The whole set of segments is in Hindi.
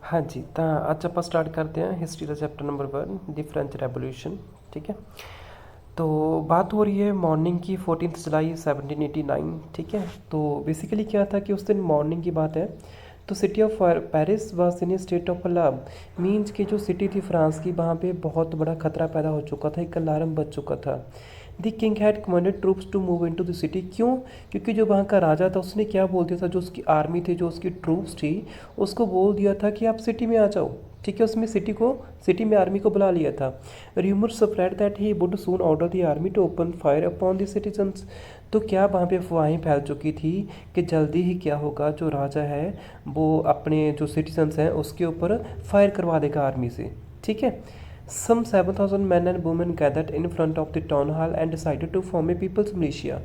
हाँ जी, तो आज ਆਪਾਂ स्टार्ट करते हैं हिस्ट्री का chapter number 1 the French revolution. ठीक है, तो बात हो रही है मॉर्निंग की 14 जुलाई 1789। ठीक है, तो बेसिकली क्या था कि उस दिन मॉर्निंग की बात है। तो city of Paris was in state of alarm. Means की जो सिटी थी फ्रांस की, वहाँ पे बहुत बड़ा खतरा पैदा हो चुका था, एक अलार्म बज चुका था। The king had commanded troops to move into the city. क्यों? क्योंकि जो वहाँ का राजा था उसने क्या बोल दिया था, जो उसकी आर्मी थी, जो उसकी ट्रूप्स थी, उसको बोल दिया था कि आप सिटी में आ जाओ। ठीक है, उसमें सिटी में आर्मी को बुला लिया था। Rumour spread that he would soon order the army to open fire upon the citizens. तो क्या वहाँ पे अफवाहें फैल चुकी थी कि जल्दी ही क्या होगा, जो राजा है वो अपने जो सिटीजन्स हैं उसके ऊपर फायर करवा देगा आर्मी से। ठीक है, some 7,000 men and women gathered in front of the town hall and decided to form a people's militia।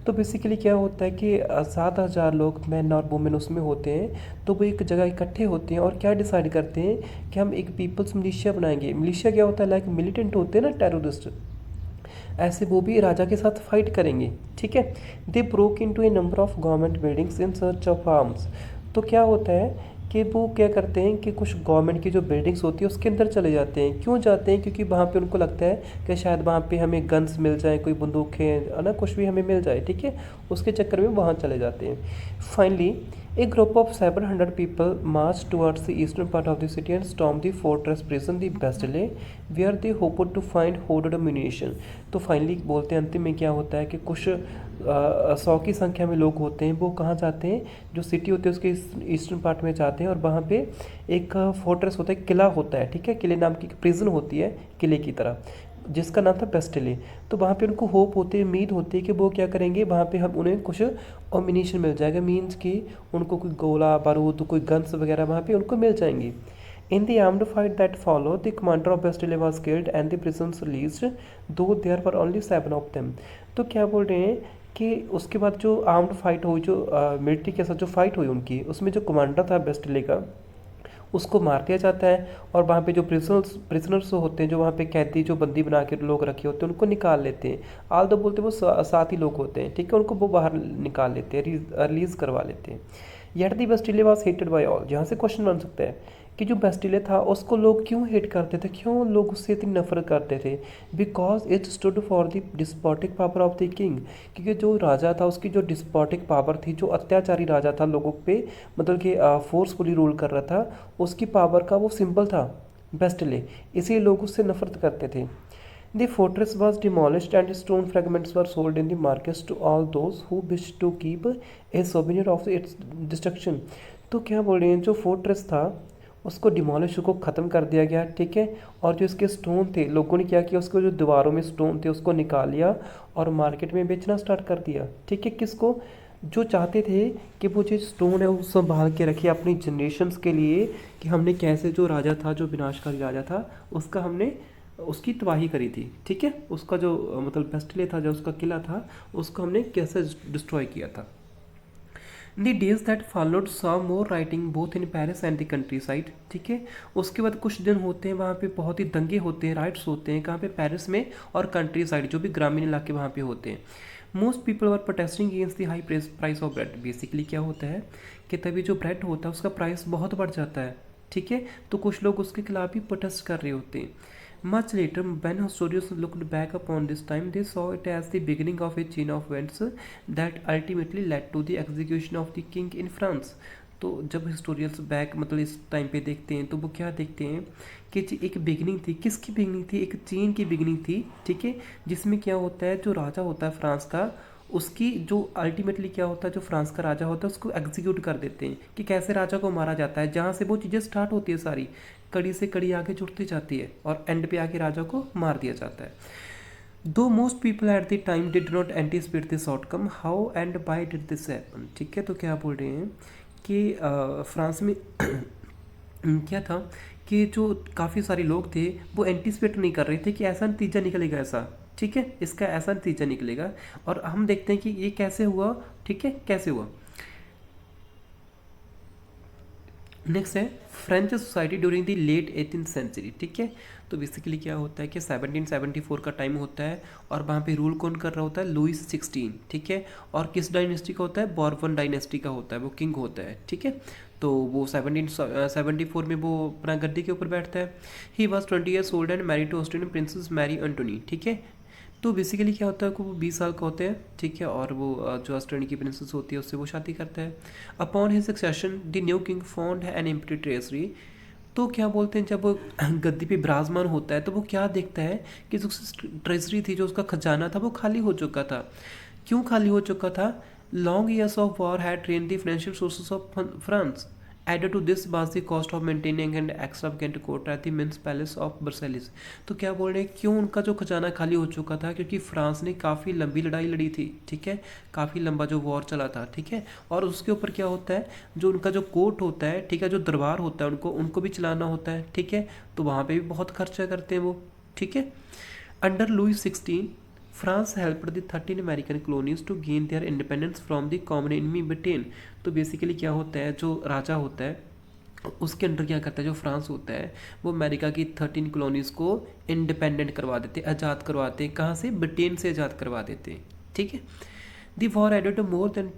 तो बेसिकली क्या होता है कि 7,000 लोग मैन और वुमेन उसमें होते हैं, तो वो एक जगह इकट्ठे होते हैं और क्या डिसाइड करते हैं कि हम एक पीपल्स मिलिशिया बनाएंगे। मिलिशिया क्या होता है? लाइक मिलिटेंट होते हैं ना, टेररिस्ट, ऐसे वो भी राजा के साथ फाइट करेंगे। ठीक है, they broke into A number of government buildings in search of arms. तो क्या होता है कि वो क्या करते हैं कि कुछ गवर्नमेंट की जो बिल्डिंग्स होती है उसके अंदर चले जाते हैं। क्यों जाते हैं? क्योंकि वहाँ पे उनको लगता है कि शायद वहाँ पे हमें गन्स मिल जाए, कोई बंदूकें है ना, कुछ भी हमें मिल जाए। ठीक है, उसके चक्कर में वहाँ चले जाते हैं। Finally a group of 700 people marched towards the eastern part of the city and stormed the fortress prison the Bastille, where they hoped to find hoarded ammunition। तो फाइनली बोलते हैं अंतिम में क्या होता है कि कुछ 100 की संख्या में लोग होते हैं, वो कहाँ जाते हैं, जो सिटी होती है उसके ईस्टर्न पार्ट में जाते हैं और वहाँ पे एक फोर्ट्रेस होता है, किला होता है। ठीक है, किले नाम की प्रिजन होती है किले की तरह, जिसका नाम था बेस्टिले। तो वहाँ पे उनको होप होती है, उम्मीद होती है कि वो क्या करेंगे, वहाँ पे हम उन्हें कुछ अम्यूनिशन मिल जाएगा। मीन्स कि उनको कोई गोला बारूद, कोई गन्स वगैरह वहाँ पे उनको मिल जाएंगी। In the armed fight that follow the commander of Bastille was killed and the prisons released, though there were only 7 of them. तो क्या बोल रहे हैं कि उसके बाद जो आर्म्ड फाइट हुई, जो मिलिट्री के साथ जो फाइट हुई उनकी, उसमें जो कमांडर था बेस्टिले का, उसको मार दिया जाता है। और वहाँ पे जो प्रिजनर्स होते हैं, जो वहाँ पे कैदी, जो बंदी बना के लोग रखे होते हैं, उनको निकाल लेते हैं। आल दो बोलते हैं वो 7 ही लोग होते हैं। ठीक है, उनको वो बाहर निकाल लेते हैं, रिलीज़ करवा लेते हैं। Yet the Bastille was hated by all. यहाँ से क्वेश्चन बन सकता है कि जो बेस्टिले था उसको लोग क्यों हेट करते थे, क्यों लोग उससे इतनी नफरत करते थे? Because it stood for the despotic power of the king. क्योंकि जो राजा था उसकी जो डिस्पोटिक पावर थी, जो अत्याचारी राजा था, लोगों पे मतलब कि फोर्सफुली रूल कर रहा था, उसकी पावर का वो सिंबल था बेस्टिले, इसीलिए लोग उससे नफरत करते थे। The fortress was demolished and stone fragments were sold in the markets to all those who wished to keep a souvenir of its destruction। तो क्या बोल रहे हैं, जो फोर्ट्रेस था उसको डिमोलिश को ख़त्म कर दिया गया। ठीक है, और जो इसके स्टोन थे, लोगों ने क्या किया, उसको जो दीवारों में स्टोन थे उसको निकाल लिया और मार्केट में बेचना स्टार्ट कर दिया। ठीक है, किसको? जो चाहते थे कि वो जो स्टोन है वो संभाल के रखे अपनी जनरेशन्स के लिए, कि हमने कैसे जो राजा था, जो विनाशकारी राजा था, उसका हमने उसकी तबाही करी थी। ठीक है, उसका जो मतलब बेस्टिले था, जो उसका किला था, उसको हमने कैसे डिस्ट्रॉय किया था। The days that followed saw more writing both in Paris and the country side. ठीक है, उसके बाद कुछ दिन होते हैं वहाँ पे बहुत ही दंगे होते हैं, राइट्स होते हैं, कहाँ पे? पेरिस में और कंट्री साइड, जो भी ग्रामीण इलाके वहाँ पे होते हैं। Most people are protesting against the high price of bread. Basically क्या होता है कि तभी जो ब्रेड होता है उसका प्राइस बहुत बढ़ जाता है। ठीक है, तो कुछ लोग उसके खिलाफ भी प्रोटेस्ट कर रहे होते हैं। Much later, when historians looked back upon this time, they saw it as the beginning of a chain of events that ultimately led to the execution of the king in France। तो जब हिस्टोरियंस बैक मतलब इस टाइम पे देखते हैं तो वो क्या देखते हैं कि एक बिगनिंग थी। किसकी बिगनिंग थी? एक चेन की बिगनिंग थी। ठीक है, जिसमें क्या होता है, जो राजा होता है फ्रांस का, उसकी जो अल्टीमेटली क्या होता है, जो फ्रांस का राजा होता है उसको एग्जीक्यूट कर देते हैं, कि कैसे राजा को मारा जाता है। जहाँ से वो चीज़ें स्टार्ट होती है सारी, कड़ी से कड़ी आगे जुड़ती जाती है और एंड पे आके राजा को मार दिया जाता है। Though most people at the time did not anticipate this outcome, how and why did this happen. ठीक है, तो क्या बोल रहे हैं कि फ्रांस में क्या था कि जो काफ़ी सारे लोग थे वो एंटिसिपेट नहीं कर रहे थे कि ऐसा नतीजा निकलेगा, ऐसा। ठीक है, इसका ऐसा नतीजा निकलेगा। और हम देखते हैं कि ये कैसे हुआ। ठीक है, कैसे हुआ? नेक्स्ट है French society during the late 18th century. ठीक है, तो बेसिकली क्या होता है कि 1774 का टाइम होता है और वहाँ पे रूल कौन कर रहा होता है, लुइस 16। ठीक है, और किस डायनेस्टी का होता है, बॉर्बन डायनेस्टी का होता है, वो किंग होता है। ठीक है, तो वो 1774 में वो अपना गद्दी के ऊपर बैठता है। He was 20 years old and married to Austrian princess Marie Antoinette. ठीक है, तो बेसिकली क्या होता है कि वो 20 साल का होते हैं। ठीक है, और वो जो ऑस्ट्रेलिया की प्रिंसेस होती है उससे वो शादी करता है। Upon his succession the new king found an empty treasury. तो क्या बोलते हैं, जब वो गद्दी पे विराजमान होता है तो वो क्या देखता है कि जो ट्रेजरी थी, जो उसका खजाना था, वो खाली हो चुका था। क्यों खाली हो चुका था, long years of war had train the financial sources of France. Added to this was the cost of maintaining an extravagant court at the Men's Palace of Versailles। तो क्या बोल रहे हैं, क्यों उनका जो खजाना खाली हो चुका था, क्योंकि फ्रांस ने काफ़ी लंबी लड़ाई लड़ी थी। ठीक है, काफ़ी लंबा जो वॉर चला था। ठीक है, और उसके ऊपर क्या होता है, जो उनका जो कोर्ट होता है, ठीक है, जो दरबार होता है, उनको उनको भी चलाना होता है। ठीक है, तो वहाँ पे भी बहुत खर्चा करते हैं वो। ठीक है, under Louis 16 France helped the 13 American colonies to gain their independence from the common enemy Britain. तो बेसिकली क्या होता है, जो राजा होता है उसके अंडर क्या करता है, जो फ्रांस होता है वो अमेरिका की 13 कॉलोनीज़ को इंडिपेंडेंट करवा देते, आज़ाद करवाते। कहाँ से, ब्रिटेन से आज़ाद करवा देते। ठीक है, the war added to more than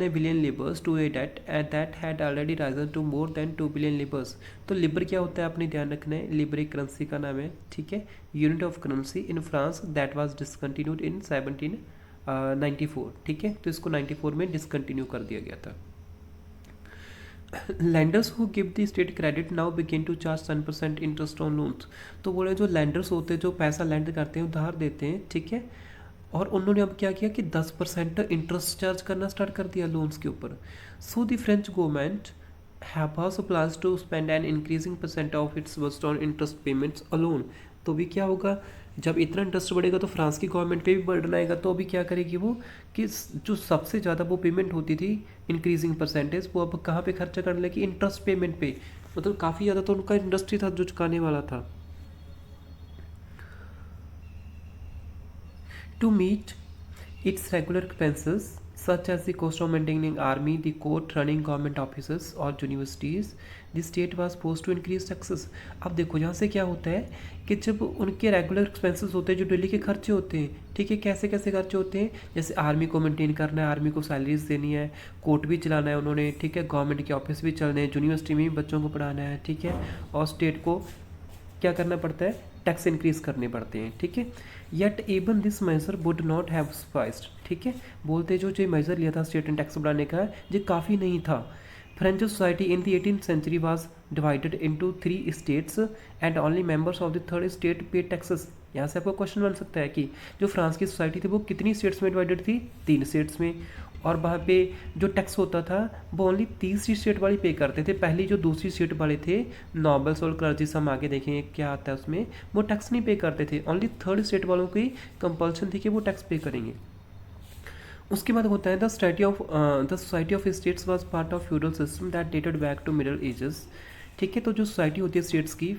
a billion laborers to a debt and that had already risen to more than 2 billion laborers। तो लिबर क्या होता है, आपने ध्यान रखना है, लिबर एक करेंसी का नाम है। ठीक है, unit of currency in France that was discontinued in 1794। ठीक है, तो इसको 94 में डिसकंटिन्यू कर दिया गया था। Lenders who give the state credit now begin to charge 10% interest on loans. तो बोले जो लैंडर्स होते हैं, जो पैसा लैंड करते हैं, उधार देते हैं। ठीक है, और उन्होंने अब क्या किया कि 10% इंटरेस्ट चार्ज करना स्टार्ट कर दिया लोन्स के ऊपर। So the French government have plans to spend an increasing percent of its budget on interest payments alone. तो भी क्या होगा, जब इतना इंटरेस्ट बढ़ेगा तो फ्रांस की गवर्नमेंट पे भी बर्डन आएगा। तो अभी क्या करेगी वो, कि जो सबसे ज़्यादा वो पेमेंट होती थी इंक्रीजिंग परसेंटेज, वो अब कहाँ पे खर्चा करने लगी, इंटरेस्ट पेमेंट पे। मतलब काफ़ी ज़्यादा तो उनका इंडस्ट्री था जो चुकाने वाला था। To meet its regular expenses, such as the cost of maintaining army, the court, running government offices or universities, the state was forced to increase taxes। अब देखो यहाँ से क्या होता है कि जब उनके रेगुलर एक्सपेंसेस होते हैं, जो डेली के खर्चे होते हैं, ठीक है, कैसे कैसे खर्चे होते हैं, जैसे आर्मी को मेंटेन करना है, आर्मी को सैलरीज देनी है, कोर्ट भी चलाना है उन्होंने। ठीक है, गवर्नमेंट के ऑफिस भी चलने हैं, यूनिवर्सिटी में भी बच्चों को पढ़ाना है। ठीक है, और स्टेट को क्या करना पड़ता है, टैक्स इंक्रीज करने पड़ते हैं। ठीक है, yet even this measure would not have sufficed. ठीक है, बोलते जो मेजर लिया था स्टेट एंड टैक्स बढ़ाने का, ये काफ़ी नहीं था। French society in the 18th century was divided into 3 states and only members of the third state pay taxes. यहाँ से आपको क्वेश्चन बन सकता है कि जो फ्रांस की सोसाइटी थी वो कितनी स्टेट्स में डिवाइडेड थी, 3 स्टेट्स में। और वहाँ पे जो टैक्स होता था वो ओनली तीसरी स्टेट वाली पे करते थे। पहली जो दूसरी स्टेट वाले थे, नॉबल्स और क्लर्जीस, हम आगे देखेंगे क्या आता है उसमें, वो टैक्स नहीं पे करते थे। ओनली थर्ड स्टेट वालों की कंपल्सन थी कि वो टैक्स पे करेंगे। उसके बाद होता है the society of states was part of feudal system that dated back to middle ages. ठीक है, तो जो सोसाइटी होती है स्टेट्स की,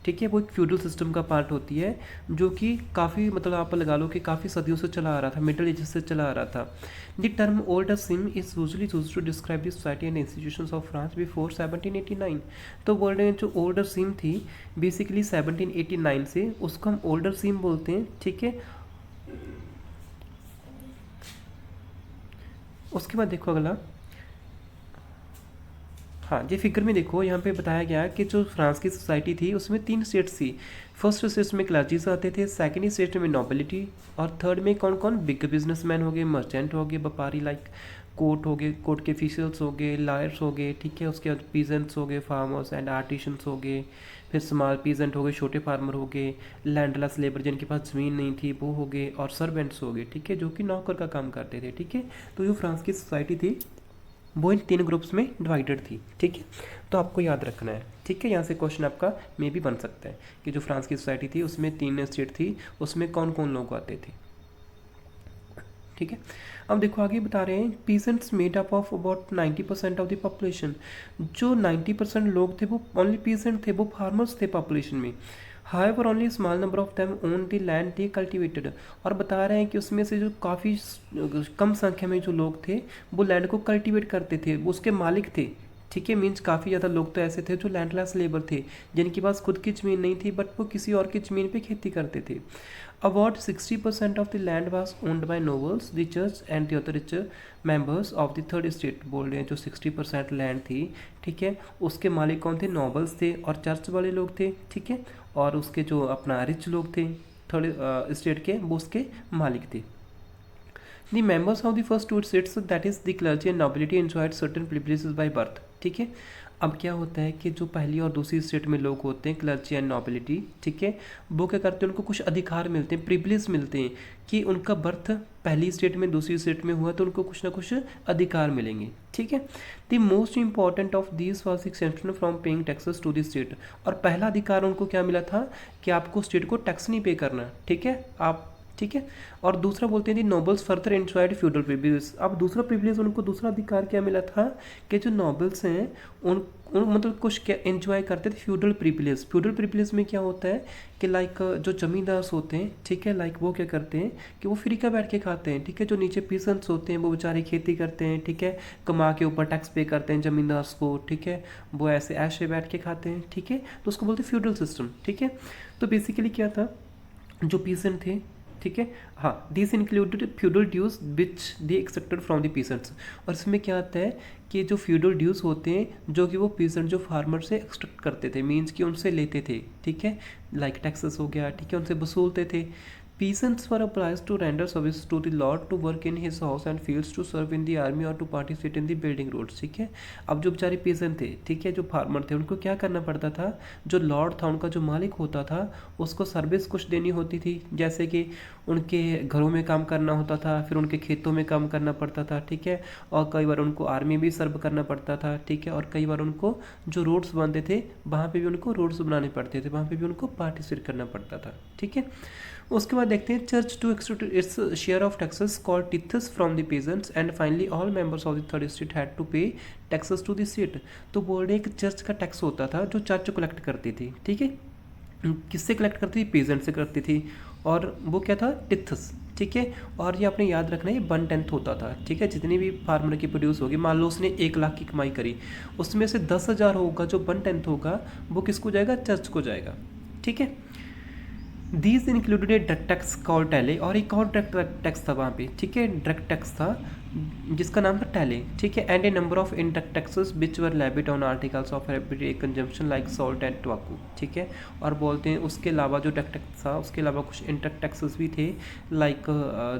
ठीक है, वो एक फ्यूडल सिस्टम का पार्ट होती है, जो कि काफ़ी, मतलब आप लगा लो कि काफ़ी सदियों से चला आ रहा था, मिडल एजेस से चला आ रहा था। The term older sim is usually used to describe the society and institutions of France before 1789। तो बोल रहे हैं जो ओल्डर सिम थी बेसिकली 1789 से, उसको हम ओल्डर सिम बोलते हैं। ठीक है, उसके बाद देखो अगला, हाँ, ये फिगर में देखो, यहाँ पे बताया गया कि जो फ्रांस की सोसाइटी थी उसमें 3 स्टेट्स थी। फर्स्ट स्टेट में क्लर्जीज आते थे, सेकंड स्टेट में नोबिलिटी, और थर्ड में कौन कौन, बिग बिजनेसमैन हो गए, मर्चेंट हो गए, व्यापारी लाइक कोर्ट हो गए, कोर्ट के ऑफिशियल्स हो गए, लॉयर्स हो गए। ठीक है, उसके बाद पीजेंट्स हो गए, फार्मर्स एंड आर्टिशंस हो गए, फिर स्मॉल पीजेंट हो गए, छोटे फार्मर हो गए, लैंडलेस लेबर जिनके पास ज़मीन नहीं थी वो हो गए, और सर्वेंट्स हो गए। ठीक है, जो कि नौकर का काम करते थे। ठीक है, तो जो फ्रांस की सोसाइटी थी वो इन 3 ग्रुप्स में डिवाइडेड थी। ठीक है, तो आपको याद रखना है। ठीक है, यहाँ से क्वेश्चन आपका मे भी बन सकता है कि जो फ्रांस की सोसाइटी थी उसमें 3 स्टेट थी, उसमें कौन कौन लोग आते थे। ठीक है, अब देखो आगे बता रहे हैं peasants made up of about 90% of the population. जो 90% लोग थे वो ओनली पीजेंट थे, वो फार्मर्स थे पॉपुलेशन में। However only small number of them own the land they cultivated. और बता रहे हैं कि उसमें से जो काफ़ी कम संख्या में जो लोग थे वो लैंड को कल्टिवेट करते थे, वो उसके मालिक थे। ठीक है। मीन्स काफ़ी ज़्यादा लोग तो ऐसे थे जो लैंडलेस लेबर थे, जिनके पास खुद की ज़मीन नहीं थी, बट वो किसी और की ज़मीन पे खेती करते थे। About 60% of the land was owned by nobles, the church and the other rich members of the third state. बोल रहे हैं जो 60% लैंड थी, ठीक है, उसके मालिक कौन थे? नोबल्स थे और चर्च वाले लोग थे, ठीक है, और उसके जो अपना रिच लोग थे थर्ड स्टेट के, वो उसके मालिक थे। The members of the first two states, that is the clergy and nobility, enjoyed certain privileges by birth। ठीक है। अब क्या होता है कि जो पहली और दूसरी स्टेट में लोग होते हैं, क्लर्जी एंड नोबिलिटी, ठीक है, वो क्या करते हैं, उनको कुछ अधिकार मिलते हैं, प्रिविलेज मिलते हैं कि उनका बर्थ पहली स्टेट में दूसरी स्टेट में हुआ तो उनको कुछ ना कुछ अधिकार मिलेंगे, ठीक है। The most important of this was exception from paying taxes to the state. और पहला अधिकार उनको क्या मिला था कि आपको स्टेट को टैक्स नहीं पे करना, ठीक है, आप, ठीक है। और दूसरा बोलते हैं the nobles further enjoyed feudal privilege. अब दूसरा प्रिविलेज, उनको दूसरा अधिकार क्या मिला था कि जो नोबल्स हैं उन मतलब कुछ क्या एंजॉय करते थे, फ्यूडल प्रिविलेज। फ्यूडल प्रिविलेज में क्या होता है कि लाइक जो जमींदार होते हैं, ठीक है, लाइक वो क्या करते हैं कि वो फ्री का बैठ के खाते हैं, ठीक है। जो नीचे पीसेंट्स होते हैं वो बेचारे खेती करते हैं, ठीक है, कमा के ऊपर टैक्स पे करते हैं जमींदार को, ठीक है, वो ऐसे ऐसे बैठ के खाते हैं, ठीक है, तो उसको बोलते हैं फ्यूडल सिस्टम, ठीक है। तो बेसिकली क्या था, जो पीसेंट थे, ठीक है, हाँ, this included feudal dues which they accepted from the peasants. और इसमें क्या आता है कि जो फ्यूडल ड्यूज होते हैं जो कि वो पीसेंट जो फार्मर से एक्सट्रैक्ट करते थे, मीन्स कि उनसे लेते थे, ठीक है, लाइक टैक्सेस हो गया, ठीक है, उनसे वसूलते थे। Peasants were obliged to render service to the lord, to work in his house and fields, to serve in the army or to participate in the building roads, ठीक है। अब जो बेचारे peasant थे, ठीक है, जो फार्मर थे, उनको क्या करना पड़ता था, जो लॉर्ड था उनका जो मालिक होता था उसको सर्विस कुछ देनी होती थी, जैसे कि उनके घरों में काम करना होता था, फिर उनके खेतों में काम करना पड़ता था, ठीक है, और कई बार उनको आर्मी भी सर्व करना पड़ता था, ठीक है, और कई बार उनको जो रोड्स बनते थे वहाँ पे भी उनको रोड्स बनाने पड़ते थे, वहाँ पे भी उनको पार्टिसिपेट करना पड़ता था, ठीक है। उसके बाद देखते हैं church to extract its share of taxes called tithes from the peasants and finally all members of the third state had to pay taxes to the state. तो बोल रहे हैं कि चर्च का टैक्स होता था जो चर्च कलेक्ट करती थी, ठीक है, किससे कलेक्ट करती थी? पेजेंट से करती थी, और वो क्या था? टिथस, ठीक है। और ये आपने याद रखना है, ये 1/10 होता था, ठीक है, जितनी भी फार्मर की प्रोड्यूस होगी, मान लो उसने 1 लाख की कमाई करी, उसमें से 10,000 होगा, जो 1/10 होगा वो किसको जाएगा? चर्च को जाएगा, ठीक है। These included a direct tax called taille, और एक और डायरेक्ट टैक्स था वहाँ पे, ठीक है, डायरेक्ट टैक्स था जिसका नाम था टैले, ठीक है, and A number of indirect taxes which were levied on articles of everyday consumption like salt and tobacco, ठीक है। और बोलते हैं उसके अलावा जो डायरेक्ट टैक्स था उसके अलावा कुछ इनडायरेक्ट टैक्सेस भी थे, लाइक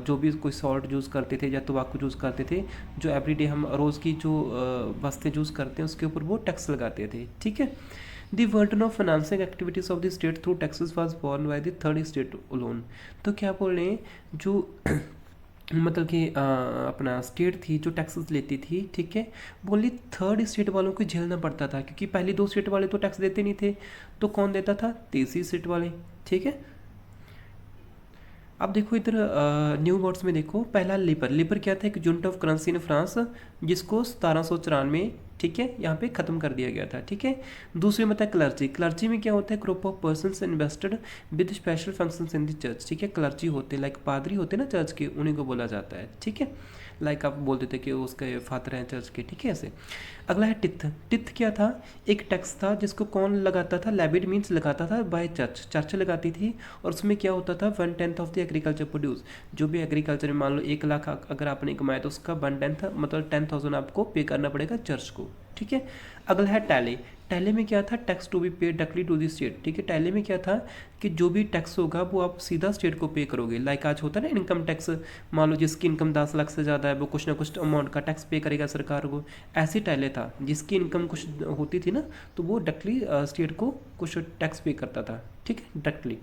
जो भी कोई सॉल्ट यूज़ करते थे या टोबैको यूज़ करते थे, जो एवरीडे हम रोज़ की जो वस्तें यूज़ करते हैं उसके ऊपर वो टैक्स लगाते थे, ठीक है। The burden of financing activities of the state through taxes was borne by the third state alone। तो क्या बोल रहे हैं, जो मतलब कि अपना स्टेट थी जो टैक्सेस लेती थी, ठीक है, बोली थर्ड स्टेट वालों को झेलना पड़ता था, क्योंकि पहली 2 स्टेट वाले तो टैक्स देते नहीं थे, तो कौन देता था? तीसरी स्टेट वाले, ठीक है। अब देखो इधर न्यू वर्ड्स में देखो, पहला लिबर। लिबर क्या था? एक unit of currency in France, जिसको 1794, ठीक है, यहाँ पे ख़त्म कर दिया गया था, ठीक है। दूसरे में था क्लर्जी। क्लर्जी में क्या होता है? Group of persons invested with special functions in the church, ठीक है। क्लर्जी होते लाइक पादरी होते ना चर्च के, उन्हीं को बोला जाता है, ठीक है, लाइक आप बोल देते कि उसके फादर हैं चर्च के, ठीक है, ऐसे। अगला है टिथ। टिथ क्या था? एक टैक्स था जिसको कौन लगाता था? लेविड मीन्स लगाता था बाय चर्च, चर्च लगाती थी, और उसमें क्या होता था? 1/10 ऑफ द एग्रीकल्चर प्रोड्यूस। जो भी एग्रीकल्चर में मान लो 1 लाख अगर आपने कमाया तो उसका 1/10 मतलब 10,000 आपको पे करना पड़ेगा चर्च को, ठीक है। अगला है टैली। टैली में क्या था? Tax to be paid directly to the state, ठीक है। टैली में क्या था कि जो भी टैक्स होगा वो आप सीधा स्टेट को पे करोगे, लाइक आज होता है ना इनकम टैक्स, मान लो जिसकी इनकम 10 लाख से ज़्यादा है वो कुछ ना कुछ अमाउंट का टैक्स पे करेगा सरकार को, ऐसी टैली था, जिसकी इनकम कुछ होती थी ना तो वो डायरेक्टली स्टेट को कुछ टैक्स पे करता था, ठीक है, डायरेक्टली।